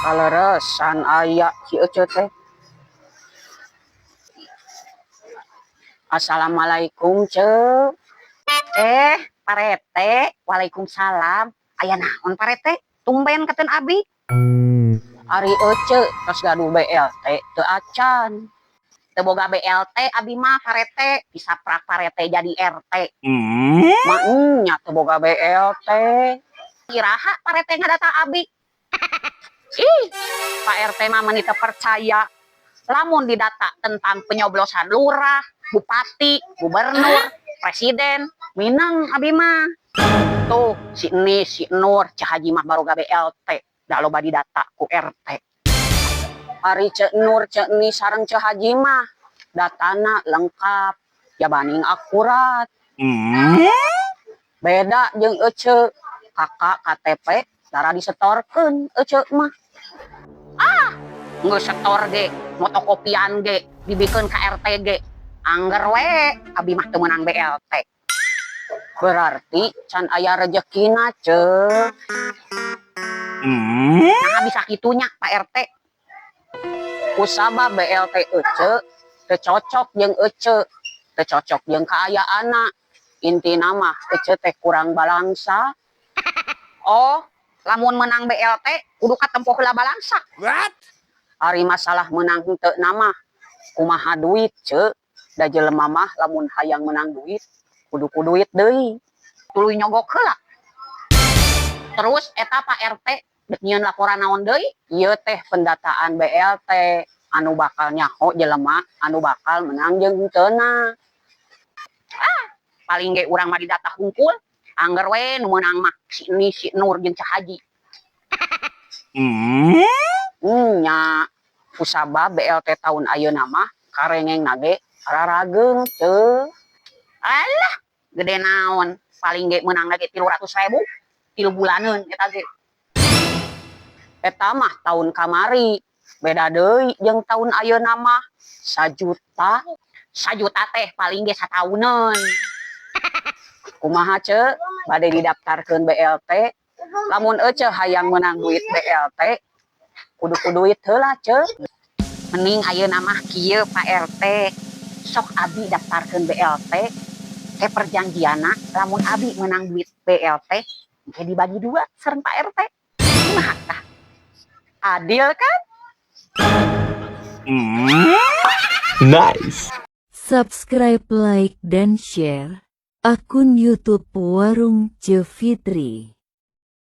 Kaleresan aya si Ece teh. Assalamualaikum, Ceu. Parete. Waalaikumsalam. Aya naon parete? Tumben keten abi. Ari Ece tos gaduh BLT teu acan. Teu boga BLT abi mah parete, disaprak parete jadi RT. Mah nya teu boga BLT. Iraha parete ngadata abi. Ih, Pak RT mah meuni teu percaya. Lamun didata tentang penyoblosan lurah, bupati, gubernur, presiden, minang abi mah. Tuh, si Eni, si Nur, Cah Haji mah baru gawe LT, da loba didata ku RT. Ari Cek Nur, Cek Eni sareng Cah Haji mah datana lengkap, jabaning akurat. Beda jeung Ece, kakak KTP dara disetorkeun Ece mah. Nggak setor ge, motokopian ge, dibikeun ka RT ge. Angger we, abi mah teu meunang BLT. Berarti can aya rezekina, Ceu. Nah bisa kitunya Pak RT. Kusaba BLT Ece teu cocok jeung Ece, teu cocok jeung kaayaanna. Intina mah Ece teh kurang balangsa. Oh, lamun menang BLT kudu katempo heula balangsa. What? Ari masalah menang henteu nama kumaha duit, Ceu. Da jelema mah lamun hayang menang duit kudu duit deui. Tuluy nyogok heula. Terus eta Pak RT dek nyieun laporan naon deui? Ieu teh pendataan BLT anu bakal nyaho jelema anu bakal menang jeung henteuna. Paling ge urang mah didata hungkul, angger we nu meunang mah si Eni, si Nur jeung Cah Haji. Nya kusaba BLT tahun ayeuna mah karengeng nage rarageung, Ceu. Alah, gede naon, paling ge meunang nage 300.000 3 bulaneun eta ge. Eta mah tahun kamari, beda deui jeung tahun ayeuna mah 1 juta. 1 juta teh paling ge satauneun. Kumaha, Ceu? Bade didaftarkeun BLT. Lamun Ece hayang menang duit BLT, kudu duit heula, Ceu. Mending ayeuna mah kieu Pak RT. Sok abi daftarkeun BLT. Teh perjanjianna lamun abi menang duit BLT, ge dibagi 2 sareng Pak RT. Kumaha tah? Adil kan? Nice. Subscribe, like, dan share akun YouTube Warung Ceu Fitri.